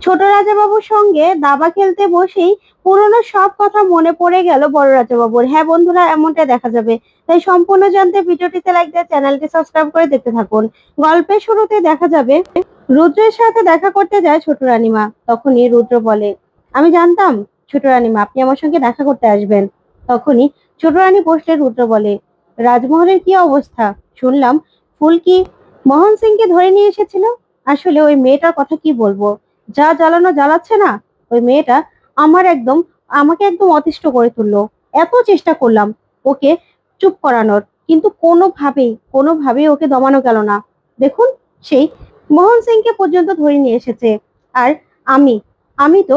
ছোট রাজাবাবুর সঙ্গে দাবা খেলতে বসেই পুরনো সব কথা মনে পড়ে গেল বড় রাজাবাবুর। হ্যাঁ বন্ধুরা, এমনটা দেখা যাবে। তাই সম্পূর্ণ জানতে ভিডিওটিতে লাইক দিয়ে চ্যানেলটি সাবস্ক্রাইব করে দেখতে থাকুন। গল্পের শুরুতে দেখা যাবে রুদ্রের সাথে দেখা করতে যায় ছোট রানীমা। তখনই রুদ্র বলে, আমি জানতাম ছোট রানীমা আপনি আমার সঙ্গে দেখা করতে আসবেন। তখনই ছোট রানী বসলে রুদ্র বলে, রাজমহলের কি অবস্থা? শুনলাম ফুলকি মোহন সিংকে ধরে নিয়ে এসেছিল। আসলে ওই মেয়েটার কথা কি বলবো, যা জ্বালানো জ্বালাচ্ছে না। ওই মেয়েটা আমার একদম আমাকে একদম অতিষ্ঠ করে তুললো। এত চেষ্টা করলাম ওকে চুপ করানোর, কিন্তু কোনোভাবেই ওকে দমানো গেল না। দেখুন, সেই মোহন সিংকে পর্যন্ত ধরে নিয়ে এসেছে। আর আমি আমি তো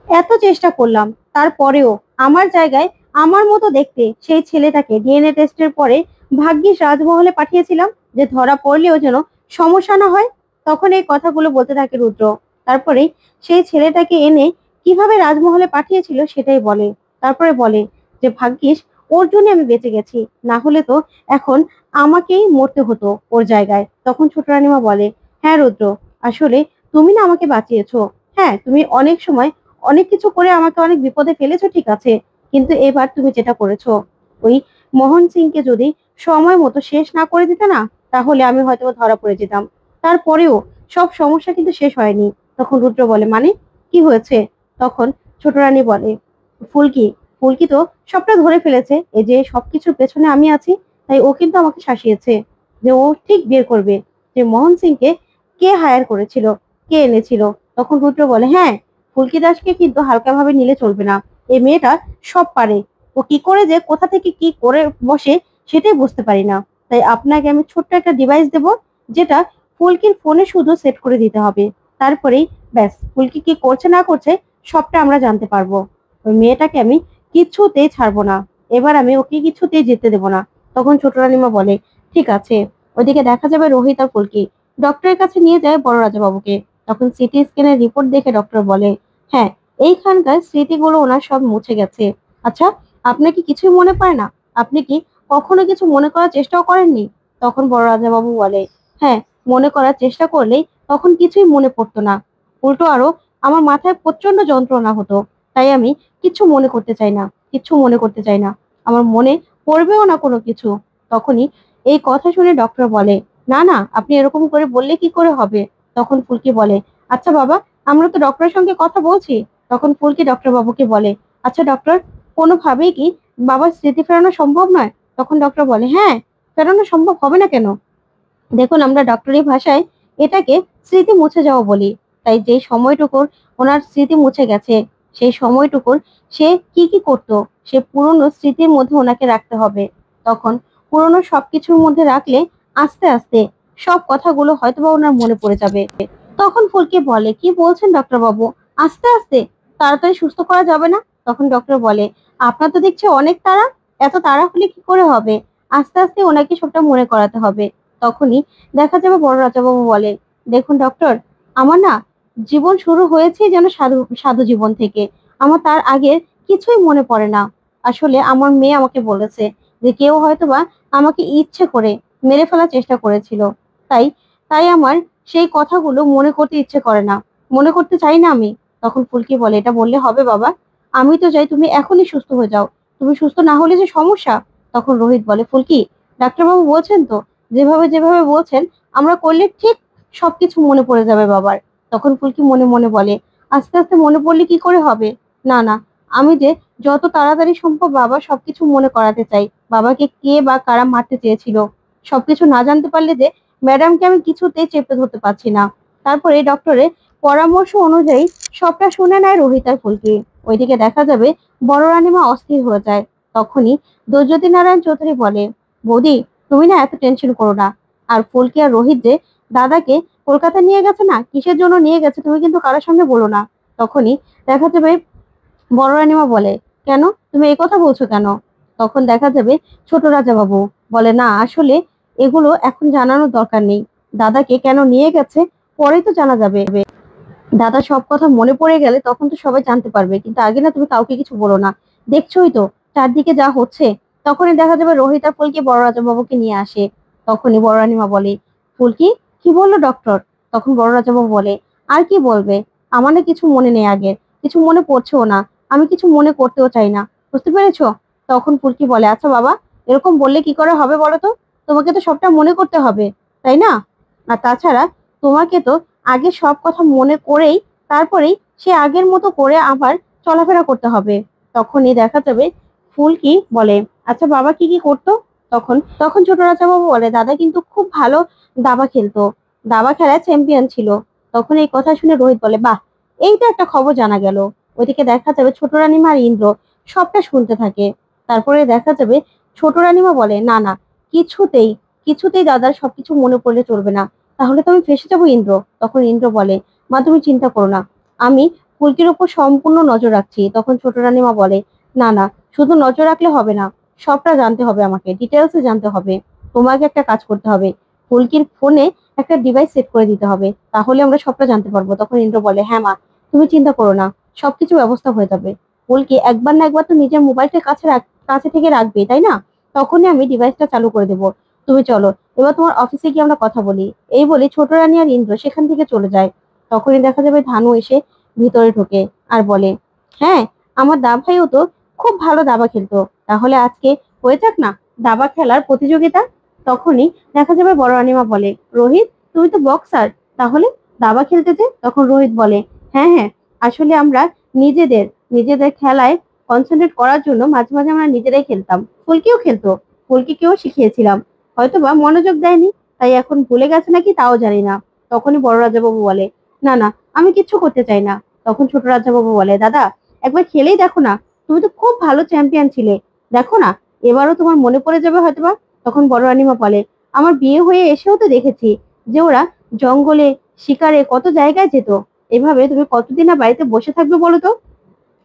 এত চেষ্টা করলাম, তারপরেও আমার জায়গায় আমার মতো দেখতে সেই ছেলেটাকে ডিএনএ টেস্টের পরে ভাগ্যিস রাজমহলে পাঠিয়েছিলাম, যে ধরা পড়লেও যেন সমস্যা না হয়। তখন এই কথাগুলো বলতে থাকে রুদ্র। তারপরে সেই ছেলেটাকে এনে কিভাবে রাজমহলে পাঠিয়েছিল সেটাই বলে। তারপরে বলে যে ভাগ্যিস ওর জন্য আমি বেঁচে গেছি, না হলে তো এখন আমাকেই মরতে হতো ওর জায়গায়। তখন ছোট রানীমা বলে, হ্যাঁ রুদ্র, আসলে তুমি না আমাকে বাঁচিয়েছো। হ্যাঁ, তুমি অনেক সময় অনেক কিছু করে আমাকে অনেক বিপদে ফেলেছো, ঠিক আছে, কিন্তু এবার তুমি যেটা করেছো, ওই মোহন সিংকে যদি সময় মতো শেষ না করে দিতে না, তাহলে আমি হয়তো ধরা পড়ে যেতাম। তারপরেও সব সমস্যা কিন্তু শেষ হয়নি। তখন রুদ্র বলে, মানে কি হয়েছে? তখন ছোট রানী বলে, ফুলকি ফুলকি তো সবটা ধরে ফেলেছে। এই যে সবকিছুর পেছনে আমি আছি, তাই ও কিন্তু আমাকে শাসিয়েছে যে ও ঠিক বের করবে যে মোহন সিংকে কে হায়ার করেছিল, কে এনেছিল। তখন রুদ্র বলে, হ্যাঁ, ফুলকি দাসকে কিন্তু হালকাভাবে নিলে চলবে না। এই মেয়েটা সব পারে। ও কি করে যে কোথা থেকে কি করে বসে সেটাই বুঝতে পারি না। তাই আপনাকে আমি ছোট্ট একটা ডিভাইস দেব, যেটা ফুলকির ফোনে শুধু সেট করে দিতে হবে। তারপরেই ব্যাস, ফুলকি কি করছে না করছে সবটা আমরা জানতে পারবো। ওই মেয়েটাকে আমি কিছুতেই ছাড়বো না। এবার আমি ওকে কিছুতেই যেতে দেবো না। তখন ছোট রানীমা বলে, ঠিক আছে। ওইদিকে দেখা যাবে রোহিত আর ফুলকি ডক্টরের কাছে নিয়ে যায় বড় রাজাবাবুকে। তখন সিটি স্ক্যানের রিপোর্ট দেখে ডক্টর বলে, হ্যাঁ, এইখানকার স্মৃতিগুলো ওনার সব মুছে গেছে। আচ্ছা, আপনার কি কিছুই মনে পড়ে না? আপনি কি কখনো কিছু মনে করার চেষ্টাও করেননি? তখন বড় রাজাবাবু বলে, হ্যাঁ, মনে করার চেষ্টা করলেই তখন কিছুই মনে পড়তো না। উল্টো আরো আমার মাথায় প্রচন্ড যন্ত্রণা হতো। তাই আমি কিচ্ছু মনে করতে চাই না। আমার মনে পড়বেও না কোনো কিছু। তখনই এই কথা শুনে ডক্টর বলে, না না, আপনি এরকম করে বললে কি করে হবে? তখন ফুলকি বলে, আচ্ছা বাবা, আমরা তো ডক্টরের সঙ্গে কথা বলছি। তখন ফুলকি ডক্টর বাবুকে বলে, আচ্ছা ডক্টর, কোনোভাবেই কি বাবার স্মৃতি ফেরানো সম্ভব নয়? তখন ডক্টর বলে, হ্যাঁ, ফেরানো সম্ভব হবে না কেন? দেখুন, আমরা ডক্টরি ভাষায় এটাকে স্মৃতি মুছে যাওয়া বলি। তাই যে সময়টুকুর ওনার স্মৃতি মুছে গেছে, সেই সময়টুকুর সে কি কি করত, সে পুরনো স্মৃতির মধ্যে ওনাকে রাখতে হবে। তখন পুরনো সবকিছুর মধ্যে রাখলে আস্তে আস্তে সব কথাগুলো হয়তোবা ওনার মনে পড়ে যাবে। তখন ফুলকি বলে, কি বলছেন ডক্টর বাবু? আস্তে আস্তে? তাড়াতাড়ি সুস্থ করা যাবে না? তখন ডক্টর বলে, আপনার তো দেখছি অনেক তাড়া। এত তাড়া হলে কি করে হবে? আস্তে আস্তে ওনাকে সবটা মনে করাতে হবে। তখনই দেখা যাবে বড় রাজাবাবু বলে, দেখুন ডক্টর, আমার না জীবন শুরু হয়েছে যেন সাধু সাধু জীবন থেকে। আমার তার আগের কিছুই মনে পড়ে না। আসলে আমার মেয়ে আমাকে বলেছে যে কেউ হয়তোবা আমাকে ইচ্ছে করে মেরে ফেলার চেষ্টা করেছিল। তাই তাই আমার সেই কথাগুলো মনে করতে ইচ্ছে করে না, মনে করতে চাই না আমি। তখন ফুলকি বলে, এটা বললে হবে বাবা? আমি তো চাই তুমি এখনই সুস্থ হয়ে যাও। তুমি সুস্থ না হলে যে সমস্যা। তখন রোহিত বলে, ফুলকি, ডাক্তারবাবু বলছেন তো, যেভাবে যেভাবে বলছেন আমরা করলে ঠিক সবকিছু মনে পড়ে যাবে বাবার। তখন ফুলকি মনে মনে বলে, আস্তে আস্তে মনে পড়লে কি করে হবে? না না, আমি যে যত তাড়াতাড়ি সম্ভব বাবা সবকিছু মনে করাতে চাই। বাবাকে কে বা কারা মারতে চেয়েছিল সবকিছু না জানতে পারলে যে ম্যাডামকে আমি কিছুতেই চেপে ধরতে পারছি না। তারপরে ডক্টরের পরামর্শ অনুযায়ী সবটা শুনে নেয় রোহিত আর ফুলকি। ওইদিকে দেখা যাবে বড় রানীমা অস্থির হয়ে যায়। তখনই দৈজতী নারায়ণ চৌধুরী বলে, বৌদি, তুমি না এত টেনশন করো না। আর ফুলকি আর রোহিত যে দাদাকে কলকাতা নিয়ে গেছে না, কিসের জন্য নিয়ে গেছে তুমি কিন্তু কারোর সঙ্গে বলো না। তখনই দেখা যাবে বড় রানীমা বলে, কেন, তুমি এই কথা বলছো কেন? তখন দেখা যাবে ছোট রাজা বাবু বলে, না আসলে এগুলো এখন জানানোর দরকার নেই। দাদাকে কেন নিয়ে গেছে পরেই তো জানা যাবে। দাদা সব কথা মনে পড়ে গেলে তখন তো সবাই জানতে পারবে, কিন্তু আগে না তুমি কাউকে কিছু বলো না। দেখছোই তো চারদিকে যা হচ্ছে। তখনই দেখা যাবে রোহিত আর ফুলকি বড় রাজা বাবুকে নিয়ে আসে। তখনই বড় রানীমা বলে, ফুলকি, কি বললো ডক্টর? তখন বড় রাজা বাবু বলে, আর কি বলবে, আমার না কিছু মনে নেই, আগের কিছু মনে পড়ছেও না, আমি কিছু মনে করতেও চাই না, বুঝতে পেরেছো? তখন ফুলকি বলে, আচ্ছা বাবা, এরকম বললে কি করে হবে বলো তো? তোমাকে তো সবটা মনে করতে হবে, তাই না? আর তাছাড়া তোমাকে তো আগে সব কথা মনে করেই তারপরেই সে আগের মতো করে আবার চলাফেরা করতে হবে। তখনই দেখা যাবে ফুলকি বলে, আচ্ছা বাবা কি কি করতো? তখন তখন ছোট রাজা বাবু বলে, দাদা কিন্তু খুব ভালো দাবা খেলতো, দাবা খেলায় চ্যাম্পিয়ন ছিল। তখন এই কথা শুনে রোহিত বলে, বাহ, এইটা একটা খবর জানা গেল। ওইদিকে দেখা যাবে ছোট রানীমা আর ইন্দ্র সবটা শুনতে থাকে। তারপরে দেখা যাবে ছোট রানীমা বলে, না না, কিছুতেই কিছুতেই দাদার সবকিছু মনে পড়লে চলবে না, তাহলে তো আমি ফেঁসে যাবো ইন্দ্র। তখন ইন্দ্র বলে, মা তুমি চিন্তা করো না, আমি ফুলকির উপর সম্পূর্ণ নজর রাখছি। তখন ছোট রানীমা বলে, না না, শুধু নজর রাখলে হবে না, সবটা জানতে হবে, আমাকে ডিটেলসে জানতে হবে। তোমাকে একটা কাজ করতে হবে, ফুলকির ফোনে একটা ডিভাইস সেট করে দিতে হবে, তাহলে আমরা সবটা জানতে পারবো। তখন ইন্দ্র বলে, হ্যাঁ মা, তুমি চিন্তা করো না, সবকিছু ব্যবস্থা হয়ে যাবে। ফুলকি একবার না একবার তো নিজের মোবাইলটা কাছে থেকে রাখবে, তাই না? তখনই আমি ডিভাইসটা চালু করে দেবো। তুমি চলো, এবার তোমার অফিসে গিয়ে আমরা কথা বলি। এই বলে ছোট রানী আর ইন্দ্র সেখান থেকে চলে যায়। তখনই দেখা যাবে ধানু এসে ভিতরে ঢোকে আর বলে, হ্যাঁ, আমার দা ভাইও তো খুব ভালো দাবা খেলতো, তাহলে আজকে হয়ে যাক না দাবা খেলার প্রতিযোগিতা। তখনই দেখা যাবে বড় রানীমা বলে, রোহিত তুমি তো বক্সার, তাহলে দাবা খেলতে যে? তখন রোহিত বলে, হ্যাঁ হ্যাঁ, আসলে আমরা নিজেদের নিজেদের খেলায় কনসেন্ট্রেট করার জন্য মাঝে মাঝে আমরা নিজেরাই খেলতাম, ফুলকিও খেলতো, ফুলকিকেও শিখিয়েছিলাম, হয়তোবা মনোযোগ দেয়নি, তাই এখন ভুলে গেছে নাকি তাও জানি না। তখনই বড় রাজাবাবু বলে, না না, আমি কিচ্ছু করতে চাই না। তখন ছোট রাজাবাবু বলে, দাদা একবার খেলেই দেখো না, তুমি তো খুব ভালো চ্যাম্পিয়ন ছিলে, দেখো না, এবারও তোমার মনে পড়ে যাবে হয়তোবা। তখন বড় রানীমা বলে, আমার বিয়ে হয়ে এসেও তো দেখেছি যে ওরা জঙ্গলে শিকারে কত জায়গায় যেত, এভাবে তুমি কতদিন আর বাড়িতে বসে থাকবে বলো তো?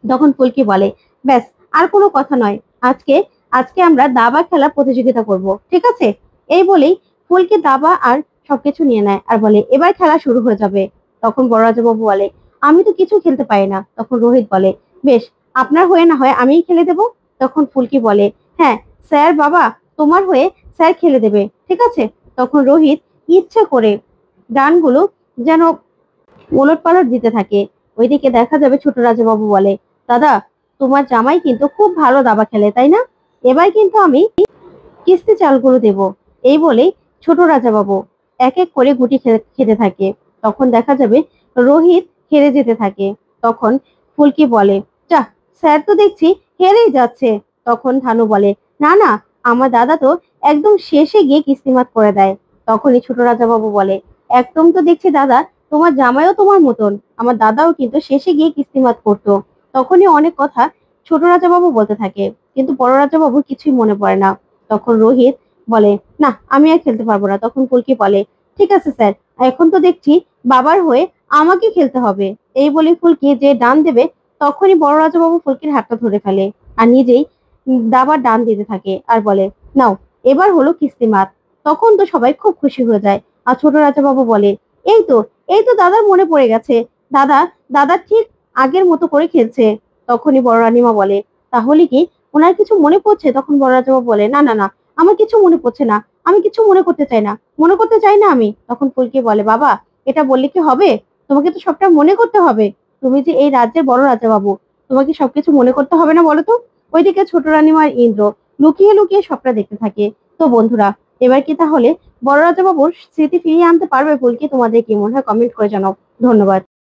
তখন ফুলকি বলে, ব্যাস, আর কোনো কথা নয়, আজকে আজকে আমরা দাবা খেলা প্রতিযোগিতা করব, ঠিক আছে? এই বলেই ফুলকি দাবা আর সবকিছু নিয়ে নেয় আর বলে, এবার খেলা শুরু হয়ে যাবে। তখন বড় রাজাবাবু বলে, আমি তো কিছু খেলতে পারি না। তখন রোহিত বলে, বেশ, আপনার হয়ে না হয় আমিই খেলে দেব। তখন ফুলকি বলে, হ্যাঁ স্যার, বাবা তোমার হয়ে স্যার খেলে দেবে, ঠিক আছে? তখন রোহিত ইচ্ছে করে গানগুলো যেন ওলটপালট দিতে থাকে। ওইদিকে দেখা যাবে ছোট রাজাবাবু বলে, দাদা তোমার জামাই কিন্তু খুব ভালো দাবা খেলে, তাই না? এবার কিন্তু আমি কিস্তি চালগুলো দেব। এই বলেই ছোট রাজাবাবু এক এক করে গুটি খেতে থাকে। তখন দেখা যাবে রোহিত হেরে যেতে থাকে। তখন ফুলকি বলে, যা, স্যার তো দেখছি হেরেই যাচ্ছে। তখন ধানু বলে, না না, আমার দাদা তো একদম শেষে গিয়ে কিস্তিমাত করে দেয়। তখনই ছোট রাজাবাবু বলে, একদম তো দেখছি দাদা, তোমার জামাইও তোমার মতন, আমার দাদাও কিন্তু শেষে গিয়ে কিস্তিমাত করতো। তখনই অনেক কথা ছোট রাজাবাবু বলতে থাকে, কিন্তু বড় রাজাবাবু কিছুই মনে পড়ে না। তখন রোহিত বলে, না আমি আর খেলতে পারবো না। তখন ফুলকি বলে, ঠিক আছে স্যার, এখন তো দেখছি বাবার হয়ে আমাকে খেলতে হবে। এই বলে ফুলকি যে ডান দেবে, তখনই বড় রাজাবাবু ফুলকির হাতটা ধরে ফেলে আর নিজেই দাবার ডান দিতে থাকে আর বলে, নাও, এবার হলো কিস্তিমাত। তখন তো সবাই খুব খুশি হয়ে যায়। আর ছোট রাজাবাবু বলে, এই তো এই তো দাদার মনে পড়ে গেছে, দাদা দাদা ঠিক আগের মতো করে খেলছে। তখনই বড় রানীমা বলে, তাহলে কি ওনার কিছু মনে পড়ছে? তখন বড় রাজাবাবু বলে, না না না, আমার কিছু মনে পড়ছে না, আমি কিছু মনে করতে চাই না, মনে করতে চাই না আমি। তখন ফুলকি বলে, বাবা এটা বললে কি হবে? তোমাকে তো সবটা মনে করতে হবে, তুমি যে এই রাজ্যের বড় রাজা বাবু, তোমাকে সবকিছু মনে করতে হবে না বলো তো? ওইদিকে ছোট রানীমার ইন্দ্র লুকিয়ে লুকিয়ে সবটা দেখতে থাকে। তো বন্ধুরা, এবার কি তাহলে বড় রাজা বাবুর স্মৃতি ফিরিয়ে আনতে পারবে ফুলকি? তোমাদের কি মনে হয় কমেন্ট করে জানাও। ধন্যবাদ।